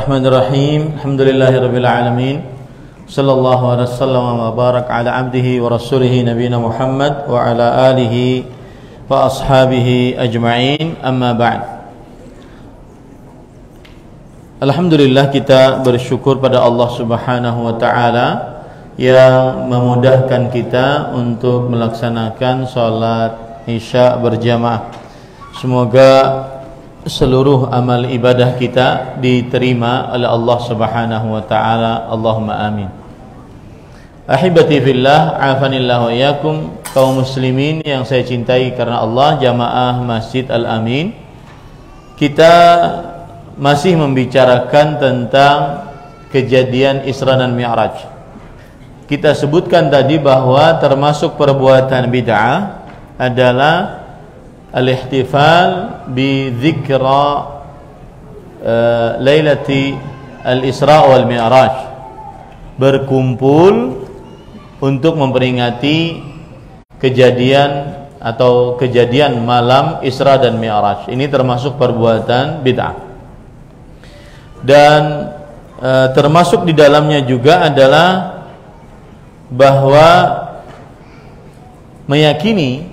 Bismillahirrahmanirrahim. Alhamdulillahirabbil alamin. Sallallahu alaihi wasallam wa barak ala abdihi wa rasulih nabiyina Muhammad wa ala alihi wa ashabihi ajma'in. Amma ba'd. Alhamdulillah, kita bersyukur pada Allah Subhanahu wa taala yang memudahkan kita untuk melaksanakan salat Isya berjamaah. Semoga seluruh amal ibadah kita diterima oleh Allah Subhanahu wa taala. Allahumma amin. Ahibati fillah, afanillah wa iyyakum, kaum muslimin yang saya cintai karena Allah, jamaah Masjid Al-Amin. Kita masih membicarakan tentang kejadian Isra dan Mi'raj. Kita sebutkan tadi bahwa termasuk perbuatan bid'ah adalah al-ihtifal bi dzikra lailati al-Isra wal Mi'raj, berkumpul untuk memperingati kejadian atau kejadian malam Isra dan Mi'raj. Ini termasuk perbuatan bid'ah. Dan termasuk di dalamnya juga adalah bahwa meyakini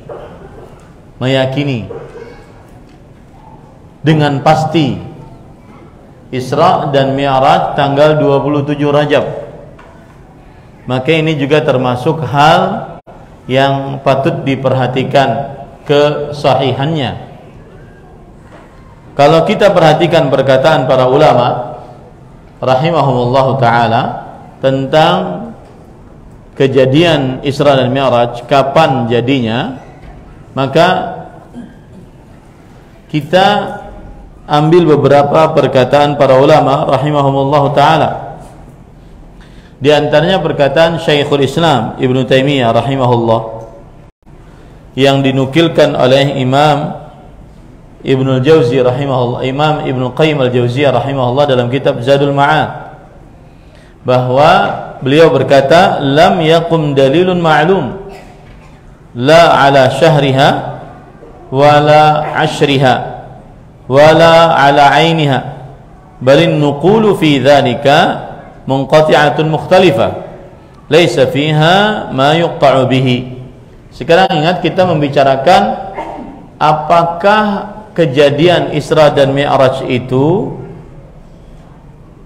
dengan pasti Isra dan Mi'raj tanggal 27 Rajab. Maka ini juga termasuk hal yang patut diperhatikan kesahihannya. Kalau kita perhatikan perkataan para ulama rahimahumullah taala tentang kejadian Isra dan Mi'raj, kapan jadinya, maka kita ambil beberapa perkataan para ulama rahimahumullah taala. Di antaranya perkataan Syekhul Islam Ibnu Taimiyah rahimahullah yang dinukilkan oleh Imam Ibnu Jauzi rahimahullah, Imam Ibnu Qayyim al-Jauziyah rahimahullah dalam kitab Zadul Ma'ad, bahwa beliau berkata, lam yaqum dalilun ma'lum la ala syahriha wala ashriha wala ala ainiha balin nuqulu fi dhalika munqati'atun mukhtalifah laysa fiha ma yuqta'u bihi. Sekarang ingat, kita membicarakan apakah kejadian Isra dan Mi'raj itu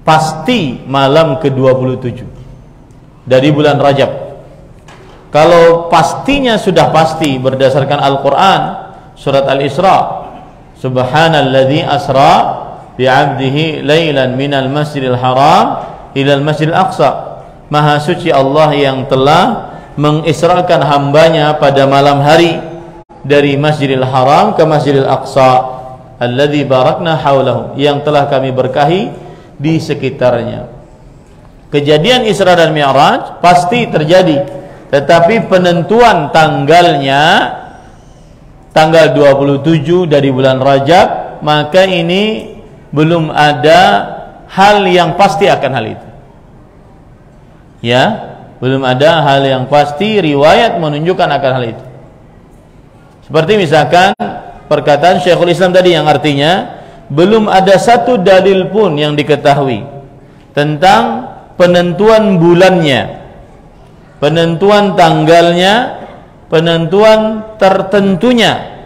pasti malam ke-27 dari bulan Rajab. Kalau pastinya sudah pasti berdasarkan Al-Quran, surat Al-Isra, subhanalladzi asra bi'abdihi laylan minal masjidil haram ilal masjidil aqsa, maha suci Allah yang telah mengisrakan hambanya pada malam hari dari Masjidil Haram ke Masjidil Aqsa, alladzi barakna haulahu, yang telah kami berkahi di sekitarnya. Kejadian Isra dan Mi'raj pasti terjadi, tetapi penentuan tanggalnya tanggal 27 dari bulan Rajab, maka ini belum ada hal yang pasti akan hal itu. Ya, belum ada hal yang pasti, riwayat menunjukkan akan hal itu. Seperti misalkan perkataan Syekhul Islam tadi yang artinya belum ada satu dalil pun yang diketahui tentang penentuan bulannya, penentuan tanggalnya, penentuan tertentunya.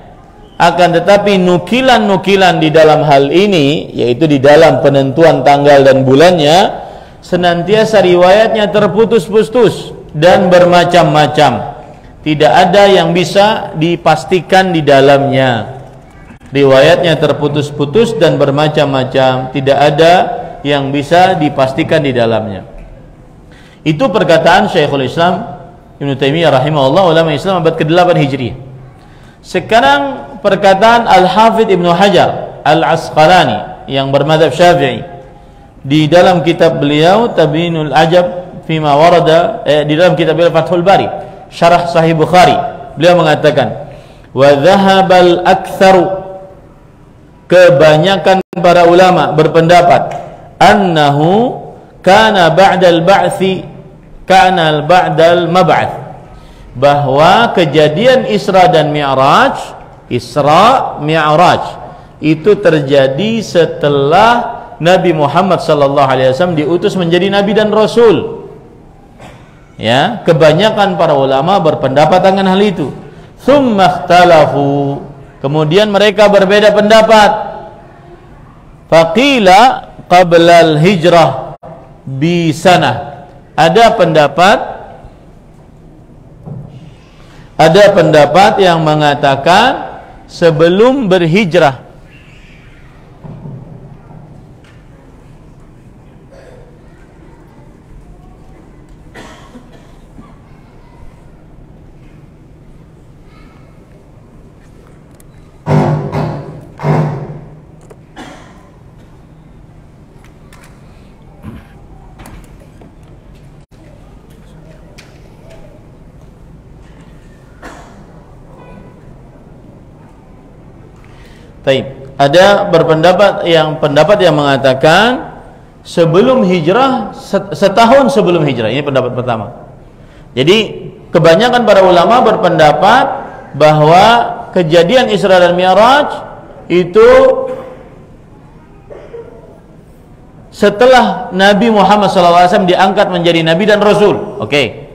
Akan tetapi nukilan-nukilan di dalam hal ini, yaitu di dalam penentuan tanggal dan bulannya, senantiasa riwayatnya terputus-putus dan bermacam-macam. Tidak ada yang bisa dipastikan di dalamnya. Riwayatnya terputus-putus dan bermacam-macam, tidak ada yang bisa dipastikan di dalamnya. Itu perkataan Syekhul Islam Ibnu Taimiyah rahimahullah, ulama Islam abad ke-8 Hijriah. Sekarang perkataan Al-Hafidz Ibnu Hajar Al-Asqalani yang bermadzhab Syafi'i, di dalam kitab beliau Tabinul Ajab fima warada, di dalam kitab beliau Fathul Bari Syarah Sahih Bukhari, beliau mengatakan, wa dhahabal aktsaru, kebanyakan para ulama berpendapat, annahu kana ba'dal ba'tsi kana ba'dal mab'ats, bahwa kejadian Isra dan Mi'raj, Isra Mi'raj itu terjadi setelah Nabi Muhammad sallallahu alaihi wasallam diutus menjadi nabi dan rasul. Ya, kebanyakan para ulama berpendapat dengan hal itu. Tsumma ikhtalafu, kemudian mereka berbeda pendapat. Faqila qabla al-hijrah bi sanah. Ada pendapat yang mengatakan sebelum berhijrah. Ada pendapat yang mengatakan sebelum hijrah, setahun sebelum hijrah. Ini pendapat pertama. Jadi kebanyakan para ulama berpendapat bahwa kejadian Isra dan Mi'raj itu setelah Nabi Muhammad SAW diangkat menjadi Nabi dan Rasul. Oke.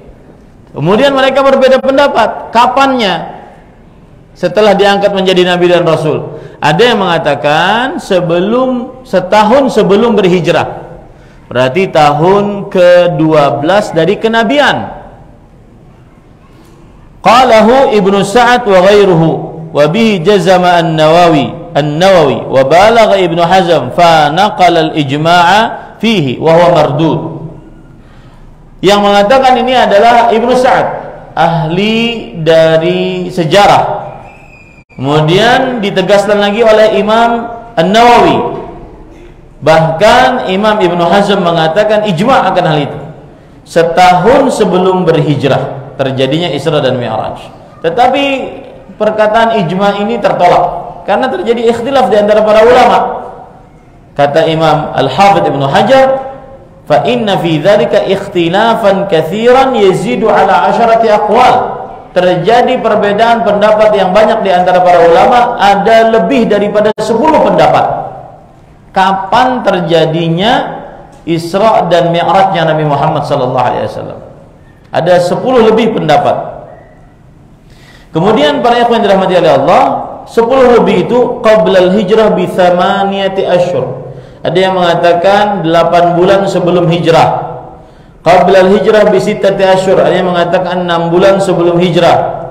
Kemudian mereka berbeda pendapat kapannya setelah diangkat menjadi Nabi dan Rasul. Ada yang mengatakan setahun sebelum berhijrah, berarti tahun ke-12 dari kenabian. Qalahu Ibnu Sa'ad wa ghairuhu wa bihi jazama an-Nawawi wa balagha Ibnu Hazm fa naqala al-ijma'a fihi wa huwa mardud. Yang mengatakan ini adalah Ibnu Sa'ad, ahli dari sejarah. Kemudian ditegaskan lagi oleh Imam An-Nawawi. Bahkan Imam Ibnu Hazm mengatakan ijma' akan hal itu. Setahun sebelum berhijrah terjadinya Isra dan Mi'raj. Tetapi perkataan ijma' ini tertolak karena terjadi ikhtilaf di antara para ulama. Kata Imam Al-Hafidz Ibnu Hajar, fa inna fi dzalika ikhtilafan katsiran yazidu ala 'asharati aqwal. Terjadi perbedaan pendapat yang banyak di antara para ulama, ada lebih daripada 10 pendapat kapan terjadinya Isra dan Mi'rajnya Nabi Muhammad SAW. Ada 10 lebih pendapat. Kemudian para ikhwan yang dirahmati oleh Allah, 10 lebih itu qabla al-hijrah bi 8 asyhur. Ada yang mengatakan 8 bulan sebelum hijrah. Qabla al-hijrah bi 6 asyhur, ada yang mengatakan 6 bulan sebelum hijrah.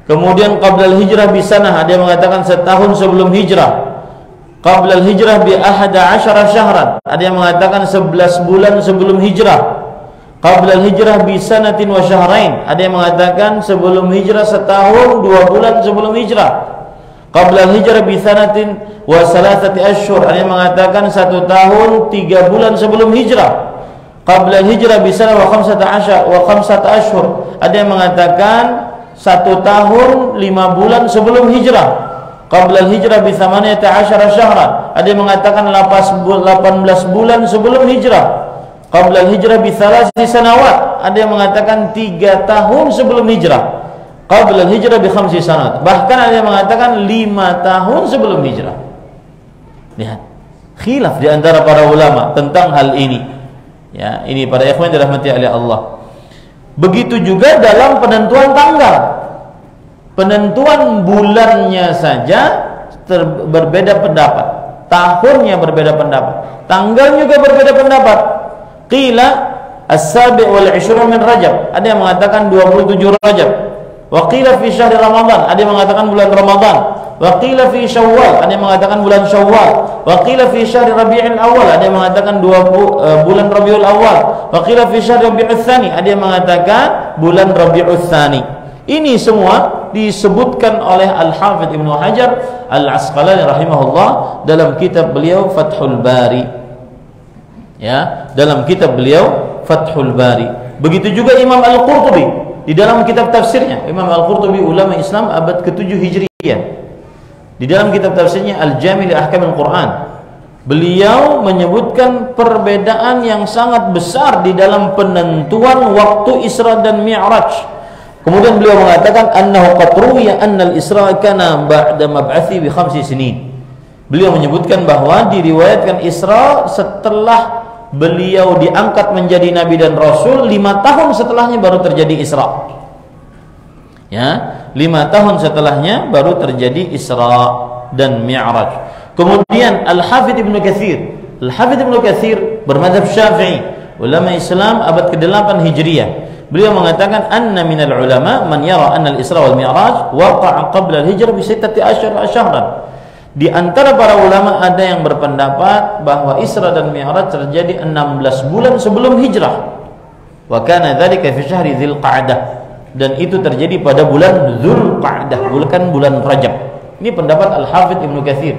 Kemudian qabla al-hijrah bi sanah, ada yang mengatakan setahun sebelum hijrah. Qabla al-hijrah bi 11 syahran, ada yang mengatakan 11 bulan sebelum hijrah. Qabla al-hijrah bi sanatin wa syahrain, ada yang mengatakan sebelum hijrah setahun 2 bulan sebelum hijrah. Qabla al-hijrah bi sanatin wa 3 asyhur, ada yang mengatakan 1 tahun 3 bulan sebelum hijrah. Qabla al-hijrah bi sanah wa 15 asyhur, ada yang mengatakan 1 tahun 5 bulan sebelum hijrah. Qabla al-hijrah bi 18 syahran, ada yang mengatakan 18 bulan sebelum hijrah. Qabla al-hijrah bi 3 sanawat, ada yang mengatakan 3 tahun sebelum hijrah. Qabla al-hijrah bi 5 sanawat, bahkan ada yang mengatakan 5 tahun sebelum hijrah. Lihat, khilaf di antara para ulama tentang hal ini. Ya, ini para ikhwan dirahmati oleh Allah. Begitu juga dalam penentuan tanggal. Penentuan bulannya saja berbeda pendapat. Tahunnya berbeda pendapat. Tanggal juga berbeda pendapat. Qila as-sabi' wal 20 min Rajab. Ada yang mengatakan 27 Rajab. Wa qila fi syahr Ramadan, ada yang mengatakan bulan Ramadan. Wa qila fi Syawal, ada yang mengatakan bulan Syawal. Wa qila fi syahr Rabiul Awal, ada yang mengatakan bulan Rabiul Awal. Wa qila fi syahr Rabiul Tsani, ada yang mengatakan bulan Rabiul Tsani. Ini semua disebutkan oleh Al-Hafidz Ibnu Hajar Al-Asqalani rahimahullah dalam kitab beliau Fathul Bari. Ya, dalam kitab beliau Fathul Bari. Begitu juga Imam Al-Qurtubi di dalam kitab tafsirnya. Imam Al-Qurtubi ulama Islam abad ke-7 Hijriyah. Di dalam kitab tafsirnya Al-Jami' li Ahkamil Quran, beliau menyebutkan perbedaan yang sangat besar di dalam penentuan waktu Isra dan Mi'raj. Kemudian beliau mengatakan annahu qad ruwiya anna al-Isra kana ba'da mab'athi bi 5 sinin. Beliau menyebutkan bahwa diriwayatkan Isra setelah beliau diangkat menjadi Nabi dan Rasul, 5 tahun setelahnya baru terjadi Isra. Ya, 5 tahun setelahnya baru terjadi Isra dan Mi'raj. Kemudian Al-Hafidz Ibnu Katsir bermadzhab Syafi'i, ulama Islam abad ke-8 Hijriah. Beliau mengatakan anna minal ulama man yara anna al-Isra wal Mi'raj waqa'a qabla al-hijrah bi 16 syahran. Di antara para ulama ada yang berpendapat bahwa Isra dan Mi'raj terjadi 16 bulan sebelum hijrah. Wa kana dzalika fi syahri Dzulqa'dah, dan itu terjadi pada bulan Dzulqa'dah, bukan bulan Rajab. Ini pendapat Al-Hafidz Ibnu Katsir.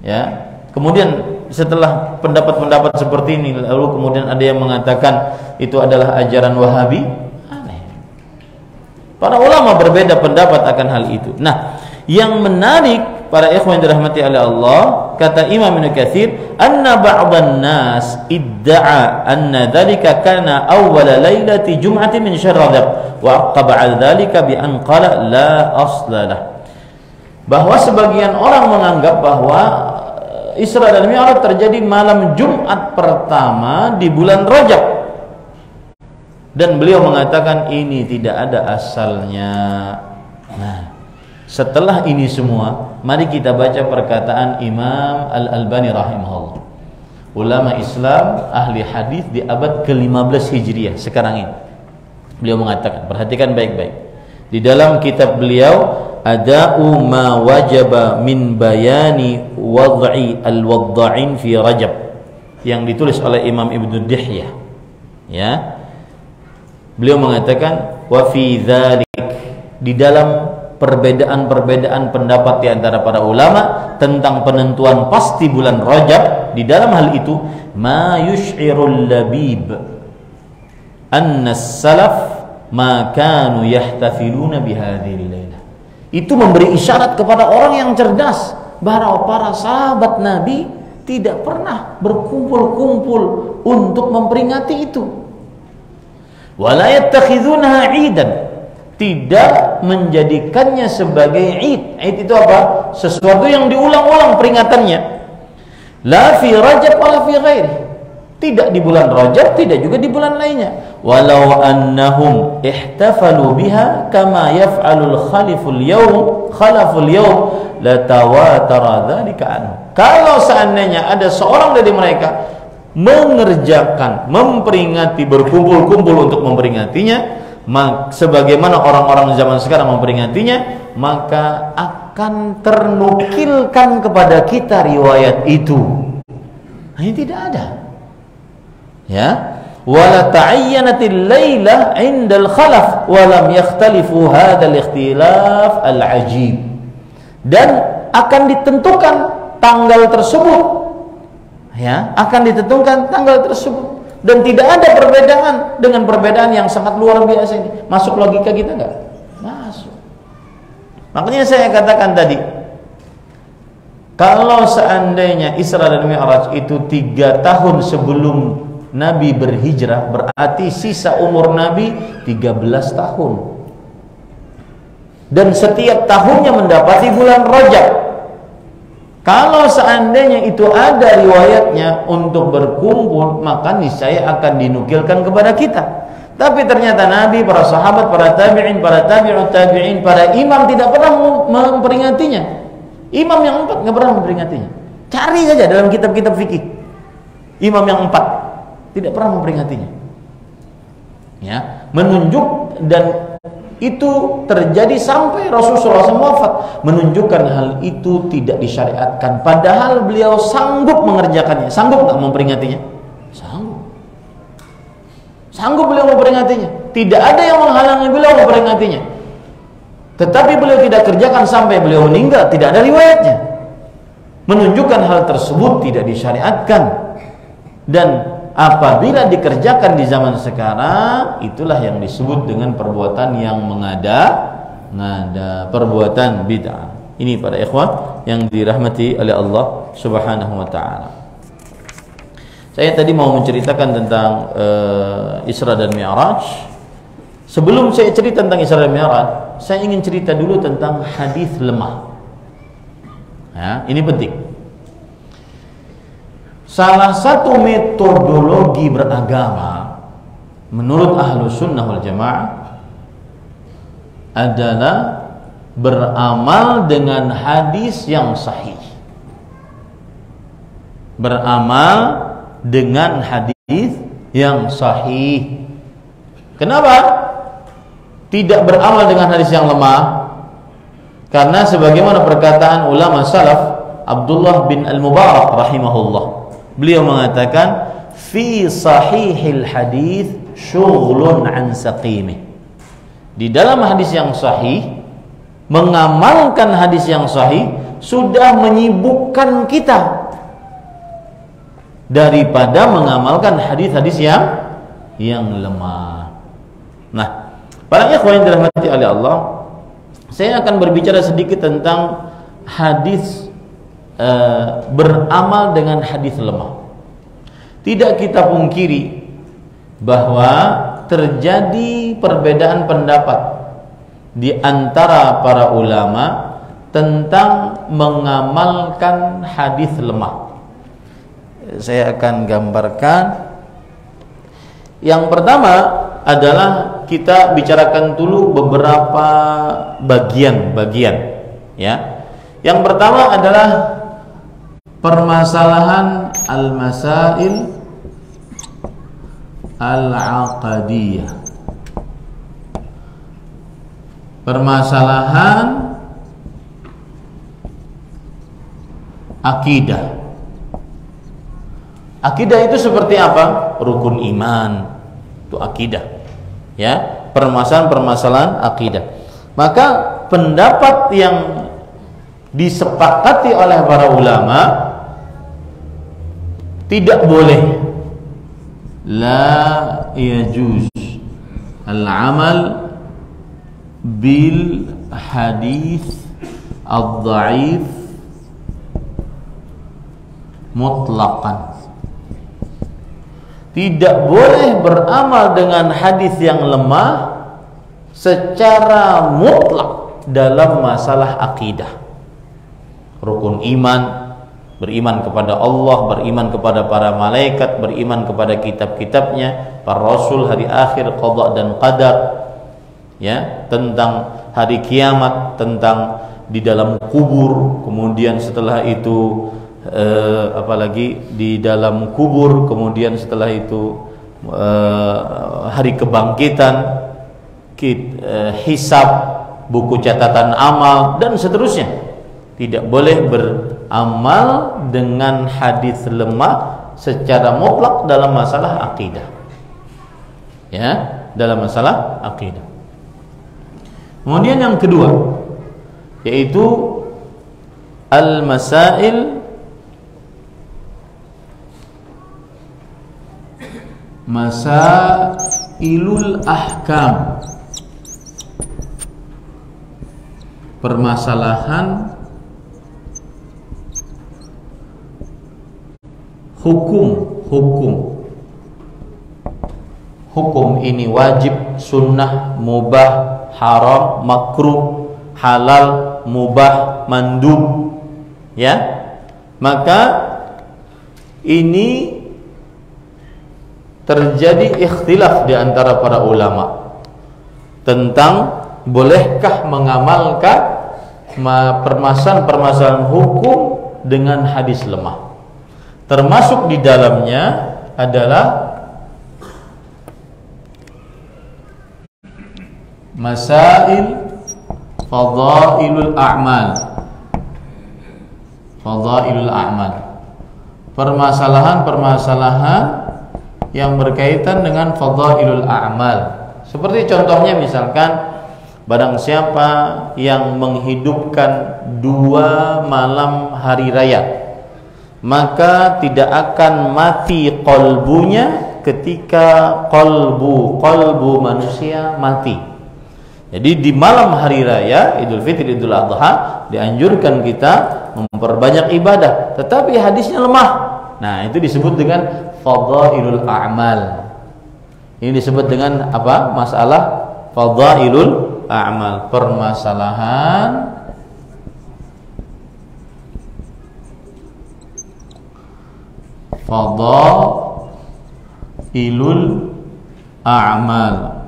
Ya. Kemudian setelah pendapat-pendapat seperti ini, lalu kemudian ada yang mengatakan itu adalah ajaran Wahabi. Aneh. Para ulama berbeda pendapat akan hal itu. Nah, yang menarik para ikhwan yang dirahmati oleh Allah, kata Imam Ibnu Katsir, anna ba'dhan nas idda'a anna dzalika kana awwal lailati jum'ati min syahr Rajab wa aqaba 'ala dzalika bi an qala la aslalah. Bahwa sebagian orang menganggap bahwa Isra dan Mi'raj terjadi malam Jumat pertama di bulan Rajab, dan beliau mengatakan ini tidak ada asalnya. Nah, setelah ini semua, mari kita baca perkataan Imam Al-Albani rahimahullah, ulama Islam ahli hadis di abad ke-15 Hijriah sekarang ini. Beliau mengatakan, perhatikan baik-baik, di dalam kitab beliau Ada'u ma wajaba min bayani wad'i al-wadda'in fi Rajab, yang ditulis oleh Imam Ibnu Dihyah. Ya, beliau mengatakan wa fi dzalik, di dalam perbedaan-perbedaan pendapat di antara para ulama tentang penentuan pasti bulan Rajab, di dalam hal itu ma yush'irul labib anna as-salaf ma kanu yahtafiluna bihadhil lailah. Itu memberi isyarat kepada orang yang cerdas bahwa para sahabat Nabi tidak pernah berkumpul-kumpul untuk memperingati itu. Wala yattakhidhunaha 'idan, tidak menjadikannya sebagai id. Id itu apa? Sesuatu yang diulang-ulang peringatannya. La fi Rajab wala fi ghairi. Tidak di bulan Rajab, tidak juga di bulan lainnya. Walau annahum ihtafalu biha kama yaf'alul khaliful yawm la tawatara dzalika anhu. Kalau seandainya ada seorang dari mereka mengerjakan, memperingati, berkumpul-kumpul untuk memperingatinya, sebagaimana orang-orang zaman sekarang memperingatinya, maka akan ternukilkan kepada kita riwayat itu. Ini tidak ada. Ya, wala ta'ayyanatil lailah 'indal khalaf wa lam yakhtalifu hadzal ikhtilaf al-'ajib, dan akan ditentukan tanggal tersebut, ya, akan ditentukan tanggal tersebut, dan tidak ada perbedaan dengan perbedaan yang sangat luar biasa ini. Masuk logika kita enggak? Masuk. Makanya saya katakan tadi, kalau seandainya Isra dan Mi'raj itu 3 tahun sebelum Nabi berhijrah, berarti sisa umur Nabi 13 tahun. Dan setiap tahunnya mendapati bulan Rajab. Kalau seandainya itu ada riwayatnya untuk berkumpul, maka niscaya akan dinukilkan kepada kita. Tapi ternyata Nabi, para sahabat, para tabi'in, para tabi'ut tabi'in, para imam tidak pernah memperingatinya. Imam yang 4 nggak pernah memperingatinya. Cari saja dalam kitab-kitab fikih. Imam yang 4 tidak pernah memperingatinya. Ya, menunjuk, dan itu terjadi sampai Rasulullah SAW wafat, menunjukkan hal itu tidak disyariatkan. Padahal beliau sanggup mengerjakannya. Sanggup nggak memperingatinya? Sanggup. Sanggup beliau memperingatinya. Tidak ada yang menghalangi beliau memperingatinya. Tetapi beliau tidak kerjakan sampai beliau meninggal. Tidak ada riwayatnya. Menunjukkan hal tersebut tidak disyariatkan. Dan apabila dikerjakan di zaman sekarang, itulah yang disebut dengan perbuatan yang mengada-ngada, perbuatan bid'ah. Ini para ikhwan yang dirahmati oleh Allah Subhanahu wa taala. Saya tadi mau menceritakan tentang Isra dan Mi'raj. Sebelum saya cerita tentang Isra dan Mi'raj, saya ingin cerita dulu tentang hadis lemah. Ya, ini penting. Salah satu metodologi beragama menurut Ahlus Sunnah wal Jamaah adalah beramal dengan hadis yang sahih. Beramal dengan hadis yang sahih. Kenapa tidak beramal dengan hadis yang lemah? Karena sebagaimana perkataan ulama salaf Abdullah bin Al-Mubarak rahimahullah, beliau mengatakan fi sahihil hadis syughlun an saqimih. Di dalam hadis yang sahih, mengamalkan hadis yang sahih sudah menyibukkan kita daripada mengamalkan hadis-hadis yang lemah. Nah, para ikhwan yang dirahmati oleh Allah, saya akan berbicara sedikit tentang hadis beramal dengan hadis lemah. Tidak kita pungkiri bahwa terjadi perbedaan pendapat di antara para ulama tentang mengamalkan hadis lemah. Saya akan gambarkan. Yang pertama adalah kita bicarakan dulu beberapa bagian-bagian, ya. Yang pertama adalah permasalahan al-masail al-aqadiyah. Permasalahan akidah. Akidah itu seperti apa? Rukun iman, itu akidah. Ya, permasalahan akidah. Maka pendapat yang disepakati oleh para ulama tidak boleh, la yajuz al-amal bil hadis ad-dhaif mutlaqan. Tidak boleh beramal dengan hadis yang lemah secara mutlak dalam masalah akidah. Rukun iman, beriman kepada Allah, beriman kepada para malaikat, beriman kepada kitab-kitabnya, para rasul, hari akhir, qada dan qadar, ya, tentang hari kiamat, tentang di dalam kubur, kemudian setelah itu apalagi di dalam kubur, kemudian setelah itu hari kebangkitan, hisab, buku catatan amal dan seterusnya. Tidak boleh beramal dengan hadis lemah secara mutlak dalam masalah akidah. Ya, dalam masalah akidah. Kemudian yang kedua yaitu al-masail masailul ahkam. Permasalahan hukum ini wajib, sunnah, mubah, haram, makruh, halal, mubah, mandub, ya. Maka ini terjadi ikhtilaf di antara para ulama tentang bolehkah mengamalkan permasalahan hukum dengan hadis lemah. Termasuk di dalamnya adalah masail fadailul a'mal. Fadailul a'mal. Permasalahan-permasalahan yang berkaitan dengan fadailul a'mal. Seperti contohnya misalkan barang siapa yang menghidupkan 2 malam hari raya, maka tidak akan mati qalbunya ketika qalbu manusia mati. Jadi di malam hari raya Idul Fitri, Idul Adha dianjurkan kita memperbanyak ibadah, tetapi hadisnya lemah. Nah, itu disebut dengan fadailul a'mal. Ini disebut dengan apa? Masalah fadailul a'mal, permasalahan fadailul a'mal.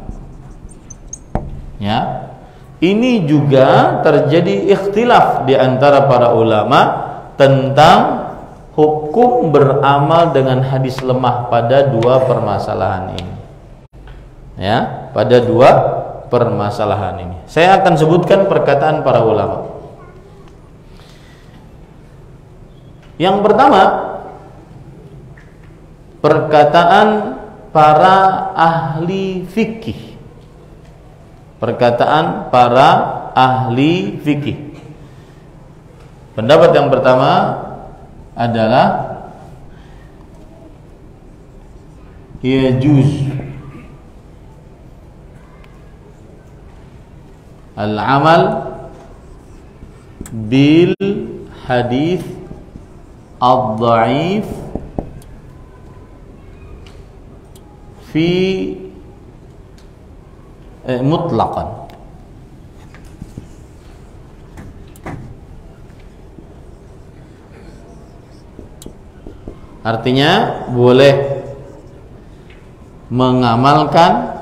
Ya. Ini juga terjadi ikhtilaf di antara para ulama tentang hukum beramal dengan hadis lemah pada dua permasalahan ini. Ya, pada dua permasalahan ini. Saya akan sebutkan perkataan para ulama. Yang pertama, perkataan para ahli fikih. Perkataan para ahli fikih. Pendapat yang pertama adalah yajuz al-amal bil hadis ad-dhaif fi mutlaqan. Artinya boleh mengamalkan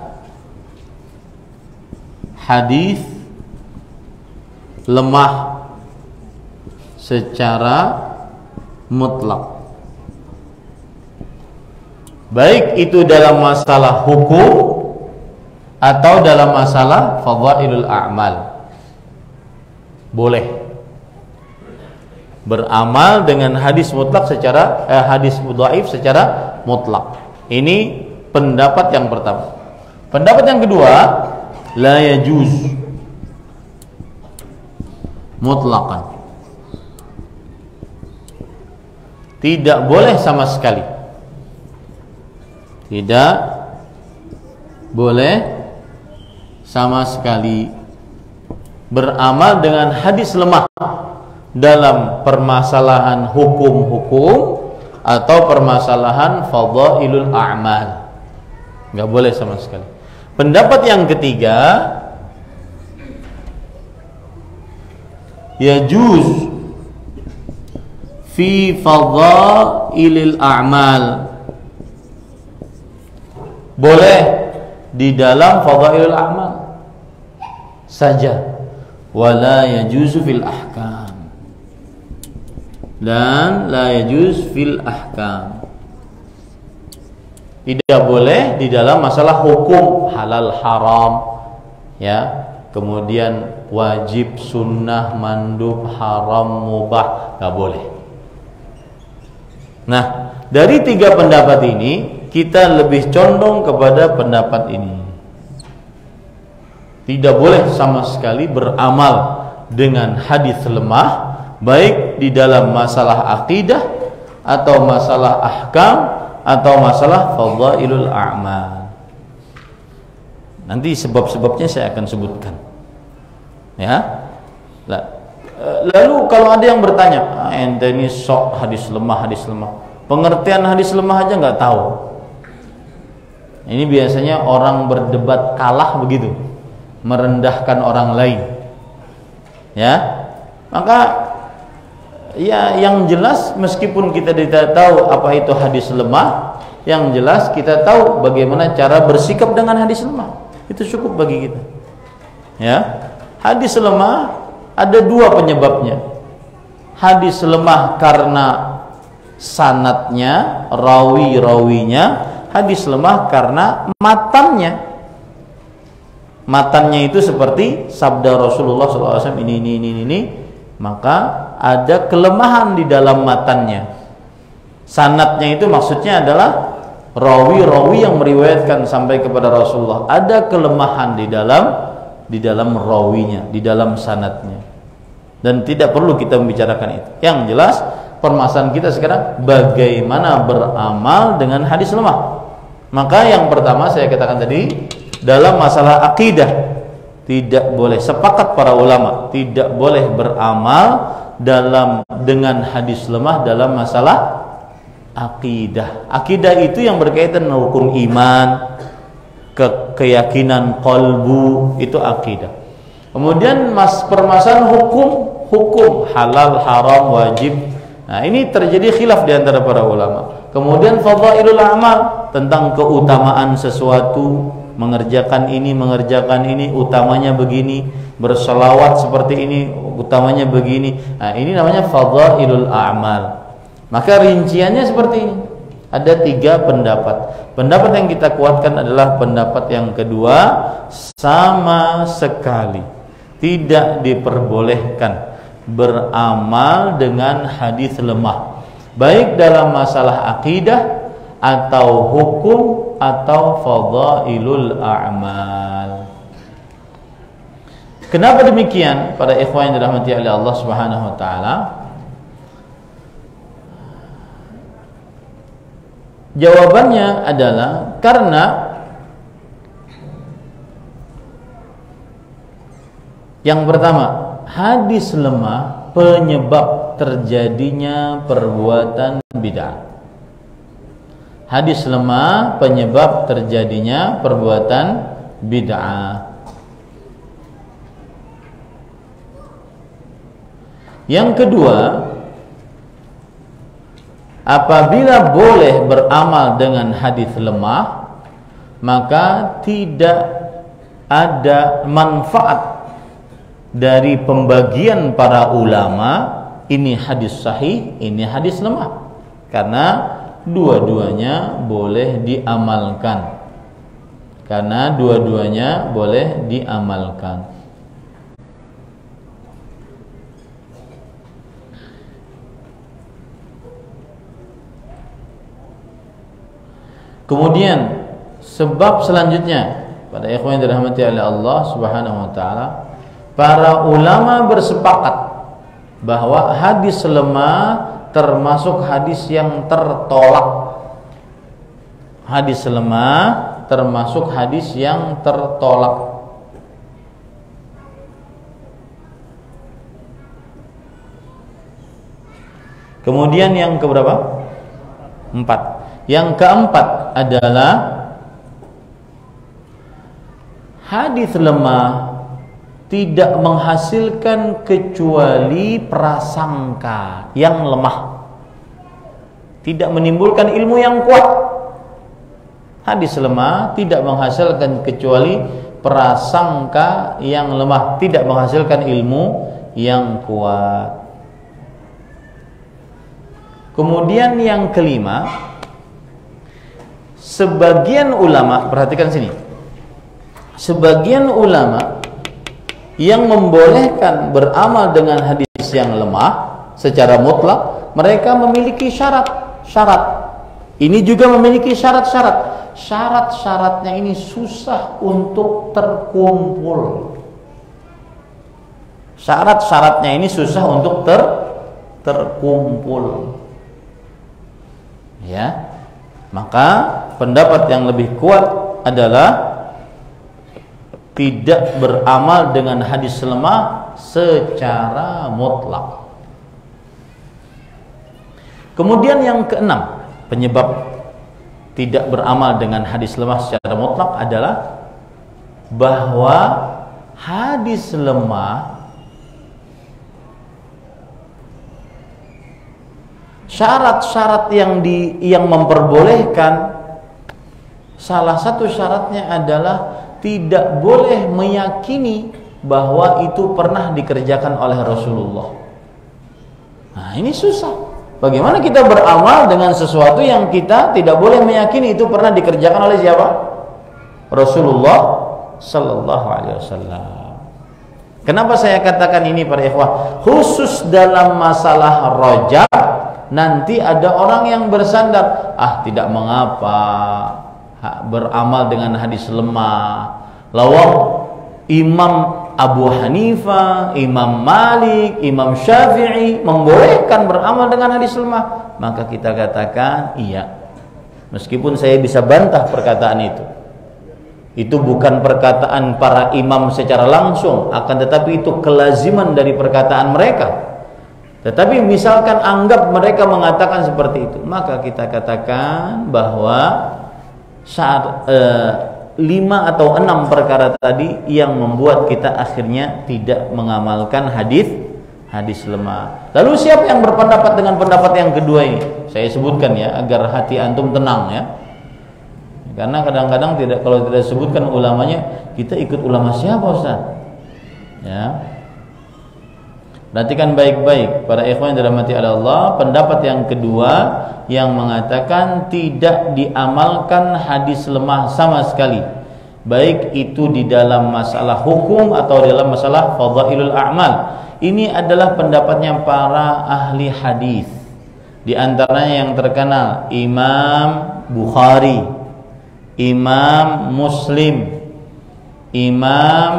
hadis lemah secara mutlak, baik itu dalam masalah hukum atau dalam masalah fadhailul a'mal. Boleh beramal dengan hadis mutlak secara hadis dhaif secara mutlak. Ini pendapat yang pertama. Pendapat yang kedua, la yajuz mutlaqan. Tidak boleh sama sekali. Tidak boleh sama sekali beramal dengan hadis lemah dalam permasalahan hukum-hukum atau permasalahan fadhailul a'mal. Enggak boleh sama sekali. Pendapat yang ketiga, yajuz fi fadhailil a'mal. Boleh di dalam fadhailul a'mal saja, wala yajuzu fil ahkam, dan la yajuz fil ahkam. Tidak boleh di dalam masalah hukum halal haram, ya, kemudian wajib, sunnah, mandub, haram, mubah, gak boleh. Nah, dari tiga pendapat ini kita lebih condong kepada pendapat ini. Tidak boleh sama sekali beramal dengan hadis lemah, baik di dalam masalah akidah atau masalah ahkam atau masalah fadhailul a'mal. Nanti sebab-sebabnya saya akan sebutkan. Ya. Lalu kalau ada yang bertanya, ente ini sok hadis lemah, pengertian hadis lemah aja nggak tahu. Ini biasanya orang berdebat kalah begitu, merendahkan orang lain. Ya, maka ya yang jelas meskipun kita tidak tahu apa itu hadis lemah, yang jelas kita tahu bagaimana cara bersikap dengan hadis lemah. Itu cukup bagi kita. Ya, hadis lemah ada dua penyebabnya. Hadis lemah karena sanadnya, rawi-rawinya. Hadis lemah karena matannya. Matannya itu seperti sabda Rasulullah SAW ini, maka ada kelemahan di dalam matannya. Sanadnya itu maksudnya adalah rawi-rawi yang meriwayatkan sampai kepada Rasulullah. Ada kelemahan di dalam rawinya, di dalam sanadnya. Dan tidak perlu kita membicarakan itu. Yang jelas permasalahan kita sekarang bagaimana beramal dengan hadis lemah. Maka yang pertama saya katakan tadi, dalam masalah akidah tidak boleh, sepakat para ulama, tidak boleh beramal dengan hadis lemah dalam masalah akidah. Akidah itu yang berkaitan dengan rukun iman, keyakinan qalbu, itu akidah. Kemudian permasalahan hukum halal, haram, wajib. Nah, ini terjadi khilaf di antara para ulama. Kemudian fadhailul amal, tentang keutamaan sesuatu, mengerjakan ini, utamanya begini, berselawat seperti ini, utamanya begini. Nah, ini namanya fadhailul amal. Maka rinciannya seperti ini. Ada 3 pendapat. Pendapat yang kita kuatkan adalah pendapat yang kedua, sama sekali tidak diperbolehkan beramal dengan hadis lemah, baik dalam masalah akidah atau hukum atau fadhailul a'mal. Kenapa demikian para ikhwan yang dirahmati oleh Allah Subhanahu wa taala? Jawabannya adalah karena yang pertama, hadis lemah penyebab terjadinya perbuatan bid'ah. Hadis lemah penyebab terjadinya perbuatan bid'ah. Yang kedua, apabila boleh beramal dengan hadis lemah, maka tidak ada manfaat dari pembagian para ulama, ini hadis sahih, ini hadis lemah, karena dua-duanya boleh diamalkan. Karena dua-duanya boleh diamalkan. Kemudian sebab selanjutnya, pada ikhwan yang dirahmati oleh Allah Subhanahu wa taala, para ulama bersepakat bahwa hadis lemah termasuk hadis yang tertolak. Hadis lemah termasuk hadis yang tertolak. Kemudian yang keberapa? 4. Yang keempat adalah hadis lemah tidak menghasilkan kecuali prasangka yang lemah, tidak menimbulkan ilmu yang kuat. Hadis lemah tidak menghasilkan kecuali prasangka yang lemah, tidak menghasilkan ilmu yang kuat. Kemudian yang kelima, sebagian ulama, perhatikan sini, sebagian ulama yang membolehkan beramal dengan hadis yang lemah secara mutlak, mereka memiliki syarat-syarat. Ini juga memiliki syarat-syarat. Syarat-syaratnya ini susah untuk terkumpul. Syarat-syaratnya ini susah untuk terkumpul. Ya. Maka pendapat yang lebih kuat adalah tidak beramal dengan hadis lemah secara mutlak. Kemudian yang keenam, penyebab tidak beramal dengan hadis lemah secara mutlak adalah bahwa hadis lemah syarat-syarat yang memperbolehkan, salah satu syaratnya adalah tidak boleh meyakini bahwa itu pernah dikerjakan oleh Rasulullah. Nah, ini susah. Bagaimana kita beramal dengan sesuatu yang kita tidak boleh meyakini itu pernah dikerjakan oleh siapa? Rasulullah sallallahu alaihi wasallam. Kenapa saya katakan ini para ikhwah? Khusus dalam masalah rajab, nanti ada orang yang bersandar, tidak mengapa beramal dengan hadis lemah. Lawang Imam Abu Hanifah, Imam Malik, Imam Syafi'i membolehkan beramal dengan hadis lemah, maka kita katakan iya. Meskipun saya bisa bantah perkataan itu bukan perkataan para imam secara langsung, akan tetapi itu kelaziman dari perkataan mereka. Tetapi misalkan anggap mereka mengatakan seperti itu, maka kita katakan bahwa saat 5 atau 6 perkara tadi yang membuat kita akhirnya tidak mengamalkan hadis hadis lemah. Lalu siapa yang berpendapat dengan pendapat yang kedua ini? Saya sebutkan ya agar hati antum tenang ya. Karena kadang-kadang kalau tidak sebutkan ulamanya, kita ikut ulama siapa Ustaz? Ya. Perhatikan baik-baik para ikhwan yang dirahmati Allah, pendapat yang kedua yang mengatakan tidak diamalkan hadis lemah sama sekali. Baik itu di dalam masalah hukum atau dalam masalah fadhailul a'mal. Ini adalah pendapatnya para ahli hadis. Di antaranya yang terkenal Imam Bukhari, Imam Muslim, Imam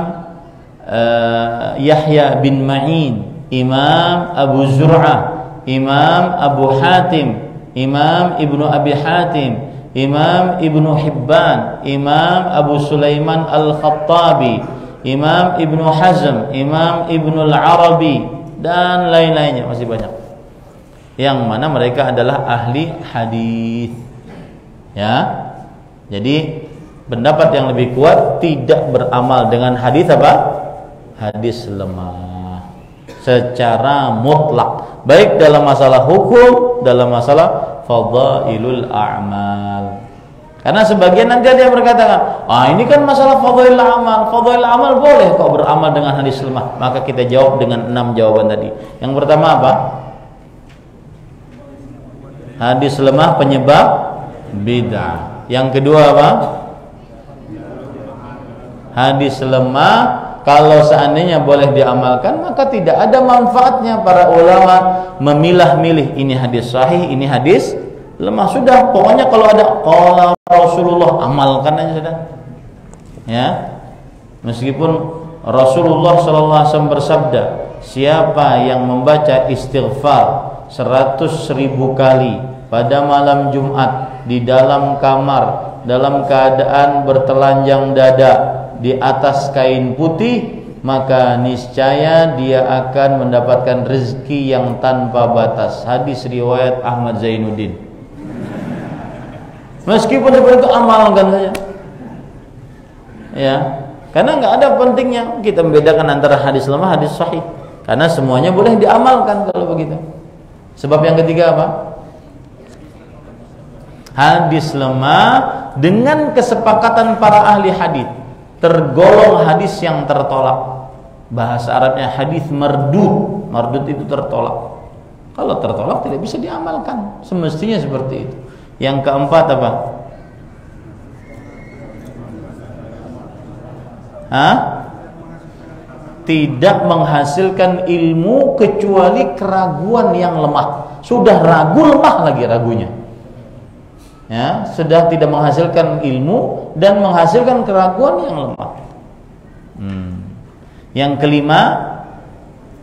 Yahya bin Ma'in, Imam Abu Zur'ah, Imam Abu Hatim, Imam Ibnu Abi Hatim, Imam Ibnu Hibban, Imam Abu Sulaiman Al-Khattabi, Imam Ibnu Hazm, Imam Ibnu Al-Arabi, dan lain-lainnya, masih banyak. Yang mana mereka adalah ahli hadis. Ya. Jadi pendapat yang lebih kuat tidak beramal dengan hadis apa? Hadis lemah secara mutlak, baik dalam masalah hukum, dalam masalah fadhailul a'mal. Karena sebagian nanti ada yang berkatakan, ini kan masalah fadhailul a'mal. Fadhailul a'mal boleh kok beramal dengan hadis lemah. Maka kita jawab dengan 6 jawaban tadi. Yang pertama apa? Hadis lemah penyebab bid'ah. Yang kedua apa? Hadis lemah kalau seandainya boleh diamalkan, maka tidak ada manfaatnya para ulama memilah-milih ini hadis sahih, ini hadis lemah. Sudah, pokoknya kalau ada qala Rasulullah, amalkan aja sudah. Ya. Meskipun Rasulullah SAW bersabda, siapa yang membaca istighfar 100.000 kali pada malam Jumat di dalam kamar dalam keadaan bertelanjang dada di atas kain putih, maka niscaya dia akan mendapatkan rezeki yang tanpa batas. Hadis riwayat Ahmad Zainuddin. Meskipun seperti itu, amalkan saja. Ya, karena nggak ada pentingnya kita membedakan antara hadis lemah, hadis sahih. Karena semuanya boleh diamalkan kalau begitu. Sebab yang ketiga apa? Hadis lemah dengan kesepakatan para ahli hadis tergolong hadis yang tertolak. Bahasa Arabnya hadis mardud. Mardud itu tertolak. Kalau tertolak tidak bisa diamalkan. Semestinya seperti itu. Yang keempat apa? Tidak menghasilkan ilmu kecuali keraguan yang lemah. Sudah ragu, lemah lagi ragunya. Ya, sudah tidak menghasilkan ilmu dan menghasilkan keraguan yang lemah. Yang kelima,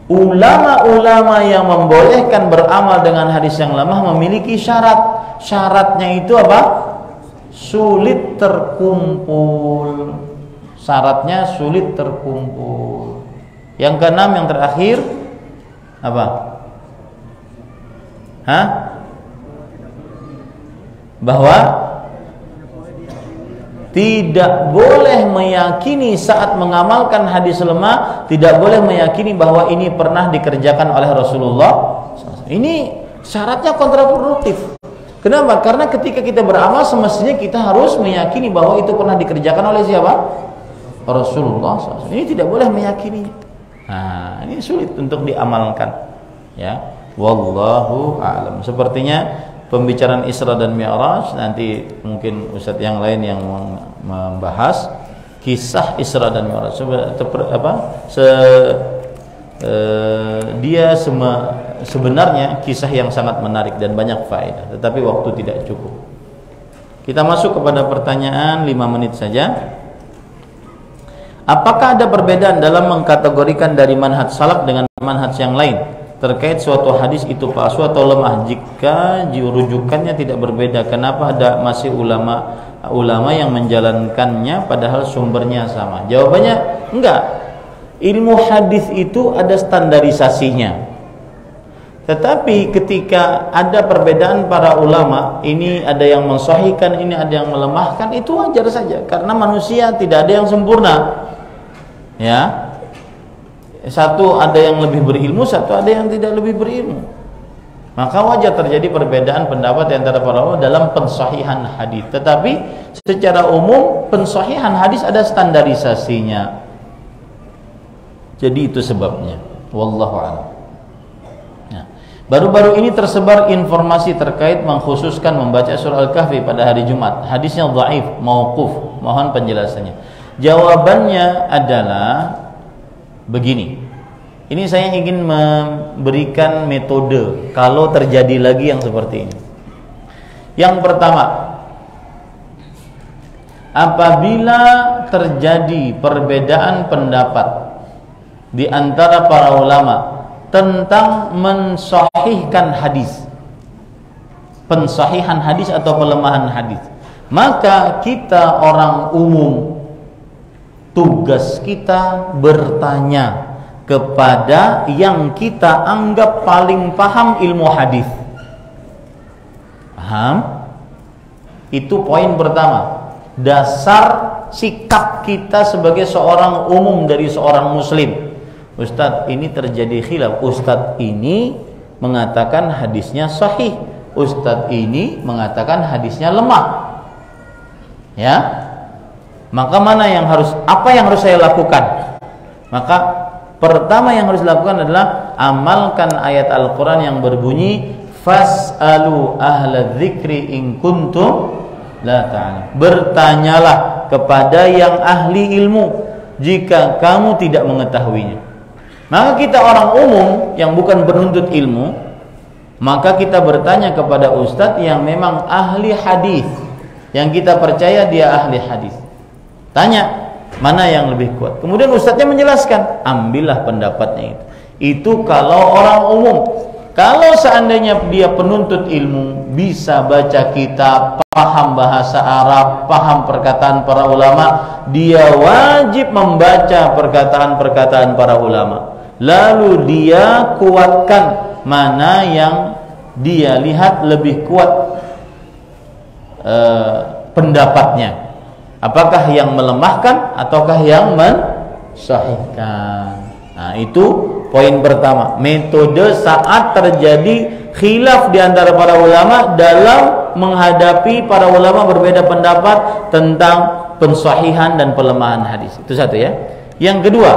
ulama-ulama yang membolehkan beramal dengan hadis yang lemah memiliki syarat. Syaratnya itu apa? Sulit terkumpul. Syaratnya sulit terkumpul. Yang keenam, yang terakhir apa? Bahwa tidak boleh meyakini saat mengamalkan hadis lemah, tidak boleh meyakini bahwa ini pernah dikerjakan oleh Rasulullah. Ini syaratnya kontraproduktif. Kenapa? Karena ketika kita beramal semestinya kita harus meyakini bahwa itu pernah dikerjakan oleh siapa? Rasulullah SAW. Ini tidak boleh meyakini. Nah, ini sulit untuk diamalkan. Ya, wallahu a'lam. Sepertinya pembicaraan Isra dan Mi'raj nanti mungkin ustadz yang lain yang membahas kisah Isra dan Mi'raj. Dia sebenarnya kisah yang sangat menarik dan banyak faedah, tetapi waktu tidak cukup. Kita masuk kepada pertanyaan 5 menit saja. Apakah ada perbedaan dalam mengkategorikan dari manhaj salaf dengan manhaj yang lain terkait suatu hadis itu palsu atau lemah? Jika rujukannya tidak berbeda, kenapa ada masih ulama yang menjalankannya padahal sumbernya sama? Jawabannya enggak. Ilmu hadis itu ada standarisasinya. Tetapi ketika ada perbedaan para ulama, ini ada yang mensahihkan, ini ada yang melemahkan, itu wajar saja karena manusia tidak ada yang sempurna. Ya. satu ada yang lebih berilmu, satu ada yang tidak lebih berilmu. Maka wajar terjadi perbedaan pendapat di antara para ulama dalam pensahihan hadis. Tetapi secara umum pensahihan hadis ada standarisasinya. Jadi itu sebabnya. Wallahu a'lam. Nah, baru-baru ini tersebar informasi terkait mengkhususkan membaca surah Al-Kahfi pada hari Jumat. Hadisnya dhaif, mauquf. Mohon penjelasannya. Jawabannya adalah begini. Ini saya ingin memberikan metode kalau terjadi lagi yang seperti ini. Yang pertama, apabila terjadi perbedaan pendapat di antara para ulama tentang mensahihkan hadis, pensahihan hadis atau pelemahan hadis, maka kita orang umum tugas kita bertanya kepada yang kita anggap paling paham ilmu hadis. Paham? Itu poin pertama. Dasar sikap kita sebagai seorang umum dari seorang muslim. Ustadz, ini terjadi khilaf. Ustadz ini mengatakan hadisnya sahih. Ustadz ini mengatakan hadisnya lemah. Ya? Maka apa yang harus saya lakukan? Maka pertama yang harus dilakukan adalah amalkan ayat Al-Quran yang berbunyi fas'alu ahla dzikri in kuntum la ta'lamun. Bertanyalah kepada yang ahli ilmu jika kamu tidak mengetahuinya. Maka kita orang umum yang bukan penuntut ilmu, maka kita bertanya kepada ustadz yang memang ahli hadis, yang kita percaya dia ahli hadis. Tanya mana yang lebih kuat. Kemudian ustadznya menjelaskan, ambillah pendapatnya itu. Itu kalau orang umum. Kalau seandainya dia penuntut ilmu, bisa baca kitab, paham bahasa Arab, paham perkataan para ulama, dia wajib membaca perkataan-perkataan para ulama. Lalu dia kuatkan mana yang dia lihat lebih kuat pendapatnya. Apakah yang melemahkan ataukah yang mensahihkan? Nah, itu poin pertama. Metode saat terjadi khilaf di antara para ulama dalam menghadapi para ulama berbeda pendapat tentang pensahihan dan pelemahan hadis. Itu satu ya. Yang kedua,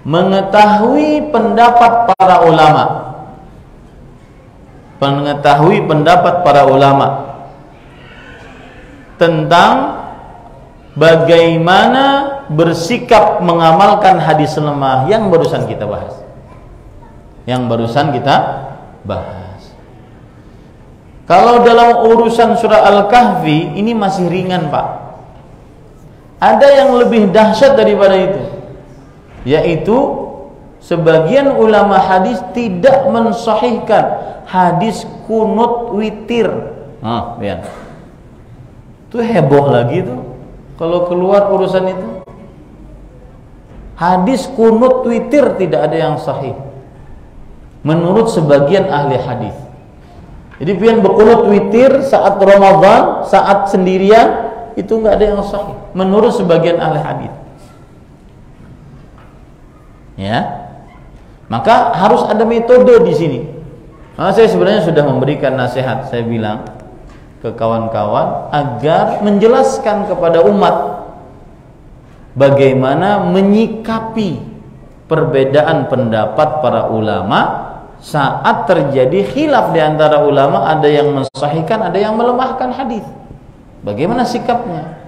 mengetahui pendapat para ulama. Mengetahui pendapat para ulama tentang bagaimana bersikap mengamalkan hadis lemah yang barusan kita bahas. Kalau dalam urusan surah Al-Kahfi ini masih ringan, Pak. Ada yang lebih dahsyat daripada itu, yaitu sebagian ulama hadis tidak mensahihkan hadis kunut witir. Lihat. Itu heboh lagi tuh kalau keluar urusan itu. Hadis kunut witir tidak ada yang sahih menurut sebagian ahli hadis. Jadi pian berkunut witir saat Ramadan, saat sendirian, itu nggak ada yang sahih menurut sebagian ahli hadis. Ya, maka harus ada metode di sini. Nah, saya sebenarnya sudah memberikan nasihat, saya bilang ke kawan-kawan agar menjelaskan kepada umat bagaimana menyikapi perbedaan pendapat para ulama saat terjadi khilaf di antara ulama, ada yang mensahihkan, ada yang melemahkan hadis. Bagaimana sikapnya?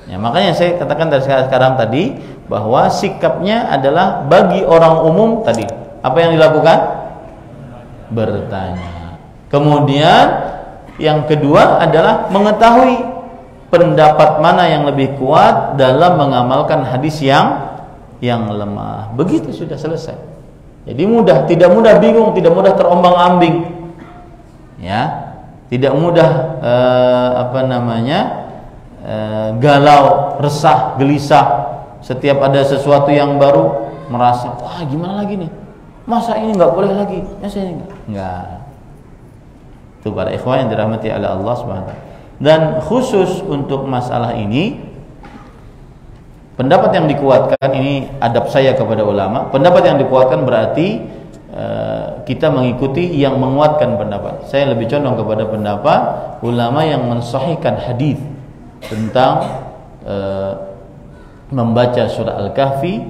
Ya, makanya saya katakan dari sekarang tadi bahwa sikapnya adalah bagi orang umum tadi. Apa yang dilakukan? Bertanya. Kemudian yang kedua adalah mengetahui pendapat mana yang lebih kuat dalam mengamalkan hadis yang lemah. Begitu sudah selesai. Jadi mudah, tidak mudah bingung, tidak mudah terombang-ambing. Ya, tidak mudah galau, resah, gelisah. Setiap ada sesuatu yang baru merasa, wah gimana lagi nih? Masa ini nggak boleh lagi? Masa ini enggak. Itu para ikhwan yang dirahmati oleh Allah Subhanahu wa taala. Dan khusus untuk masalah ini, Pendapat yang dikuatkan, ini adab saya kepada ulama, pendapat yang dikuatkan berarti kita mengikuti yang menguatkan pendapat. Saya lebih condong kepada pendapat ulama yang mensahihkan hadis tentang membaca surah Al-Kahfi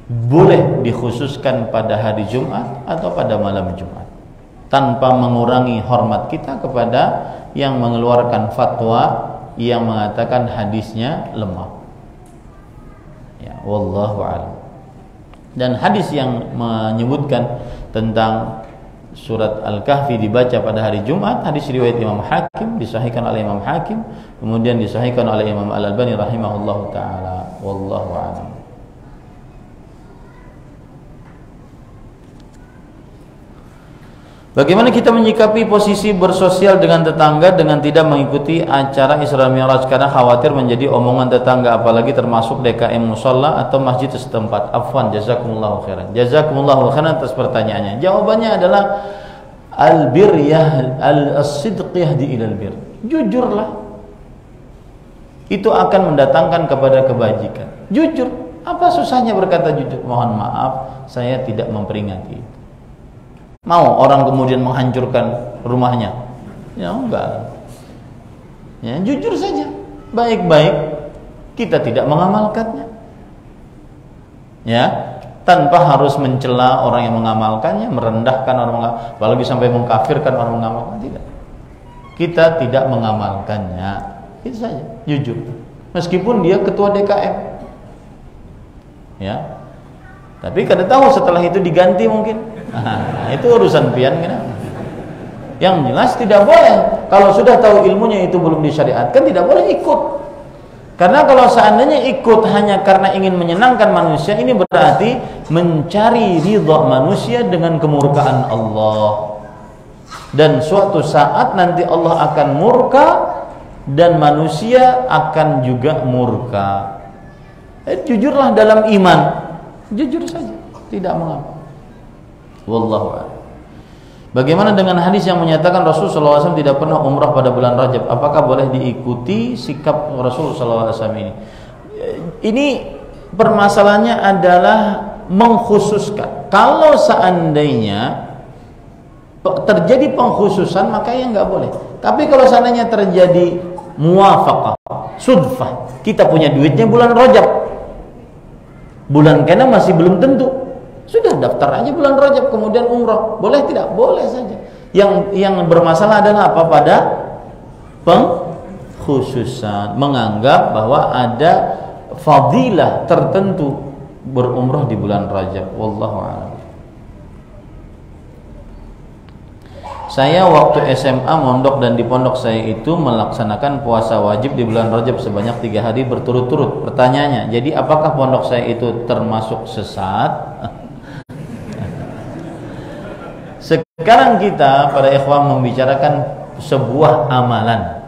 boleh dikhususkan pada hari Jumat atau pada malam Jumat, tanpa mengurangi hormat kita kepada yang mengeluarkan fatwa yang mengatakan hadisnya lemah. Ya, wallahu a'lam. Dan hadis yang menyebutkan tentang surat Al-Kahfi dibaca pada hari Jumat, hadis riwayat Imam Hakim, disahihkan oleh Imam Hakim, kemudian disahihkan oleh Imam Al-Albani rahimahullahu taala. Wallahu a'lam. Bagaimana kita menyikapi posisi bersosial dengan tetangga dengan tidak mengikuti acara Isra Mi'raj karena khawatir menjadi omongan tetangga, apalagi termasuk DKM musola atau masjid setempat? Afwan, jazakumullahu khairan. Jazakumullahu khairan atas pertanyaannya. Jawabannya adalah al-bir as-sidq yahdi ilal bir. Jujurlah. Itu akan mendatangkan kepada kebajikan. Jujur. Apa susahnya berkata jujur? Mohon maaf, saya tidak memperingati. Mau orang kemudian menghancurkan rumahnya? Ya enggak. Ya, jujur saja, baik-baik, kita tidak mengamalkannya. Ya, tanpa harus mencela orang yang mengamalkannya, merendahkan orang, apalagi sampai mengkafirkan orang mengamalkan, tidak. Kita tidak mengamalkannya. Itu saja, jujur. Meskipun dia ketua DKM. Ya. Tapi kada tahu setelah itu diganti mungkin. Nah, itu urusan pian kenapa? Yang jelas tidak boleh. Kalau sudah tahu ilmunya itu belum disyariatkan, tidak boleh ikut. Karena kalau seandainya ikut hanya karena ingin menyenangkan manusia, ini berarti mencari ridha manusia dengan kemurkaan Allah. Dan suatu saat nanti Allah akan murka dan manusia akan juga murka. Jujurlah dalam iman. Jujur saja, tidak mengapa. Wallahu a'lam. Bagaimana dengan hadis yang menyatakan Rasulullah SAW tidak pernah umrah pada bulan Rajab? Apakah boleh diikuti sikap Rasulullah SAW ini? Ini permasalahannya adalah mengkhususkan. Kalau seandainya terjadi pengkhususan, maka ya nggak boleh. Tapi kalau seandainya terjadi muwafaqah, sudfah, kita punya duitnya bulan Rajab, bulan kena masih belum tentu. Sudah daftar aja bulan Rajab kemudian umrah. Boleh tidak? Boleh saja. Yang bermasalah adalah apa? Pada pengkhususan, menganggap bahwa ada fadilah tertentu berumrah di bulan Rajab. Wallahu a'lam. Saya waktu SMA mondok dan di pondok saya itu melaksanakan puasa wajib di bulan Rajab sebanyak 3 hari berturut-turut. Pertanyaannya, jadi apakah pondok saya itu termasuk sesat? Sekarang kita para ikhwan membicarakan sebuah amalan.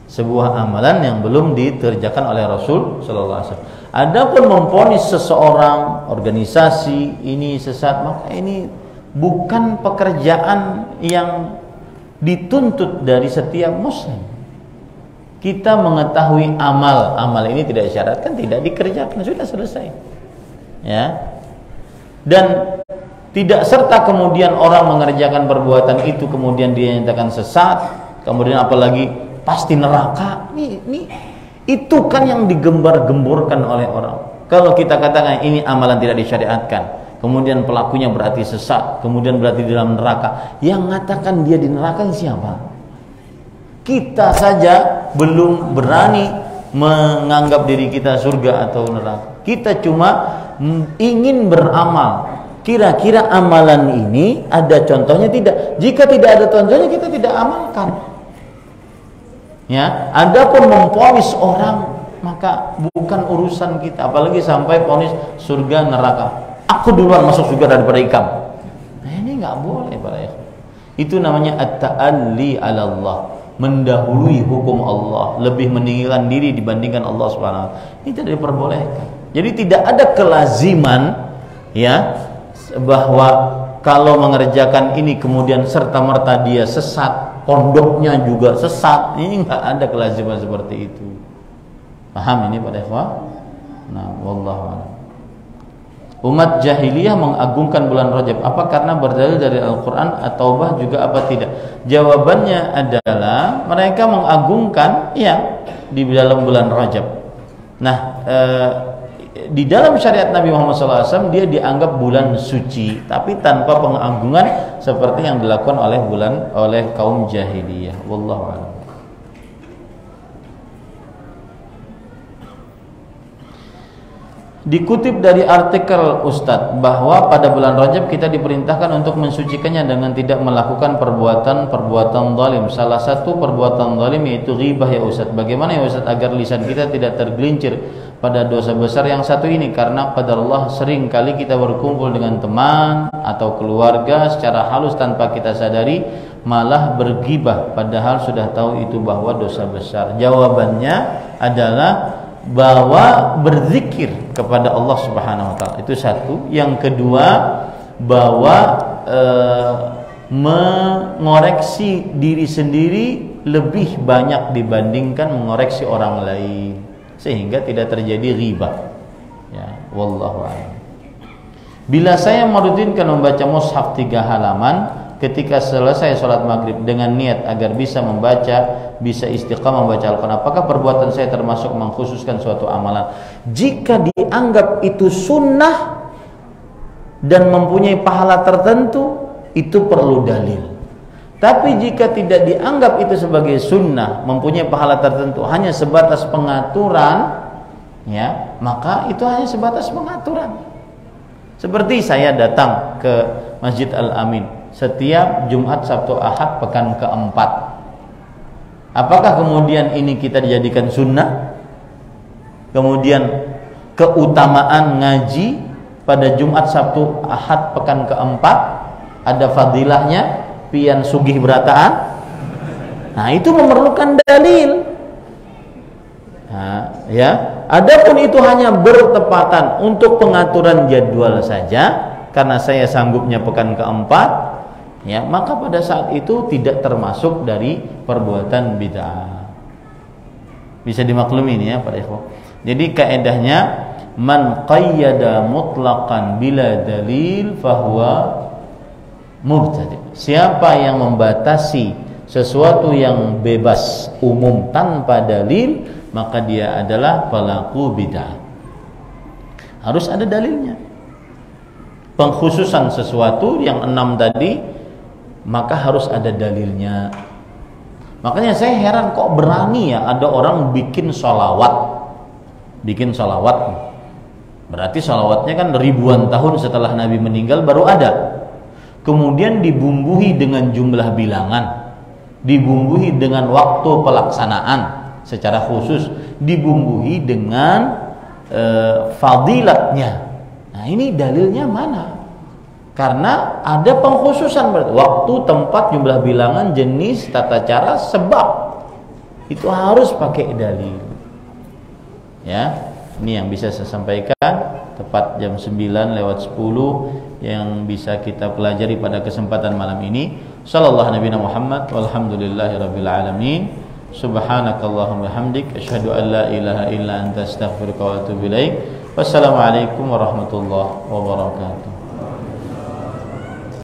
Sebuah amalan yang belum dikerjakan oleh Rasul sallallahu alaihi wasallam. Adapun memvonis seseorang, organisasi ini sesat, maka ini bukan pekerjaan yang dituntut dari setiap muslim. Kita mengetahui amal ini tidak disyaratkan, tidak dikerjakan, sudah selesai. Ya. Dan tidak serta kemudian orang mengerjakan perbuatan itu kemudian dia nyatakan sesat, kemudian apalagi pasti neraka. Itu kan yang digembar-gemborkan oleh orang. Kalau kita katakan ini amalan tidak disyariatkan, kemudian pelakunya berarti sesat, kemudian berarti di dalam neraka. Yang mengatakan dia di neraka siapa? Kita saja belum berani menganggap diri kita surga atau neraka. Kita cuma ingin beramal. Kira-kira amalan ini ada contohnya tidak? Jika tidak ada contohnya, kita tidak amalkan. Ya, adapun memvonis orang, maka bukan urusan kita. Apalagi sampai vonis surga neraka. Aku duluan masuk surga daripada ikam. Nah, ini nggak boleh, para ikhwan. Itu namanya at-ta'alli 'ala Allah, mendahului hukum Allah, lebih meninggikan diri dibandingkan Allah Subhanahu wa taala. Ini tidak diperbolehkan. Jadi tidak ada kelaziman, ya, bahwa kalau mengerjakan ini kemudian serta-merta dia sesat, pondoknya juga sesat. Ini nggak ada kelaziman seperti itu. Paham ini pada ikhwah? Nah, wallahu a'lam. Umat jahiliyah mengagungkan bulan Rajab apa karena berdalil dari Al-Qur'an atau Taubah juga apa tidak? Jawabannya adalah mereka mengagungkan ya di dalam bulan Rajab. Nah, di dalam syariat Nabi Muhammad SAW dia dianggap bulan suci, tapi tanpa pengagungan seperti yang dilakukan oleh kaum jahiliyah. Wallahu a'lam. Dikutip dari artikel Ustadz bahwa pada bulan Rajab kita diperintahkan untuk mensucikannya dengan tidak melakukan perbuatan zalim. Salah satu perbuatan zalim yaitu ghibah ya Ustadz. Bagaimana ya Ustadz agar lisan kita tidak tergelincir pada dosa besar yang satu ini? Karena qadarullah sering kali kita berkumpul dengan teman atau keluarga secara halus tanpa kita sadari malah berghibah padahal sudah tahu itu bahwa dosa besar. Jawabannya adalah bahwa berzikir kepada Allah Subhanahu wa taala itu satu. Yang kedua, bahwa mengoreksi diri sendiri lebih banyak dibandingkan mengoreksi orang lain sehingga tidak terjadi ghibah. Ya, wallahu a'lam. Bila saya merutinkan membaca mushaf 3 halaman ketika selesai sholat maghrib dengan niat agar bisa istiqamah membaca Al-Quran, apakah perbuatan saya termasuk mengkhususkan suatu amalan? Jika dianggap itu sunnah dan mempunyai pahala tertentu, itu perlu dalil. Tapi jika tidak dianggap itu sebagai sunnah, mempunyai pahala tertentu, hanya sebatas pengaturan, ya, maka itu hanya sebatas pengaturan. Seperti saya datang ke Masjid Al-Amin setiap Jumat, Sabtu, Ahad pekan keempat. Apakah kemudian ini kita dijadikan sunnah? Kemudian keutamaan ngaji pada Jumat, Sabtu, Ahad pekan keempat ada fadilahnya, pian sugih berataan. Nah, itu memerlukan dalil. Nah, ya. Adapun itu hanya bertepatan untuk pengaturan jadwal saja karena saya sanggupnya pekan keempat, ya, maka pada saat itu tidak termasuk dari perbuatan bid'ah. Bisa dimaklumi ini ya para ikhwah. Jadi kaedahnya man qayyada mutlaqan bila dalil fahuwa mubtadi'. Siapa yang membatasi sesuatu yang bebas umum tanpa dalil, maka dia adalah pelaku bid'ah. Harus ada dalilnya. Pengkhususan sesuatu yang 6 tadi, maka harus ada dalilnya. Makanya saya heran kok berani ya ada orang bikin sholawat. Berarti sholawatnya kan ribuan tahun setelah Nabi meninggal baru ada. Kemudian dibumbuhi dengan jumlah bilangan, dibumbuhi dengan waktu pelaksanaan secara khusus, dibumbuhi dengan fadilatnya. Nah, ini dalilnya mana? Karena ada pengkhususan berarti waktu, tempat, jumlah bilangan, jenis, tata cara, sebab itu harus pakai dalil. Ya, ini yang bisa saya sampaikan tepat jam 9:10 yang bisa kita pelajari pada kesempatan malam ini. Sallallahu Nabi Muhammad walhamdulillahirabbil alamin. Subhanakallahumma hamdik asyhadu an la ilaha illa anta astaghfiruka wa atubu ilaik. Wassalamualaikum warahmatullahi wabarakatuh.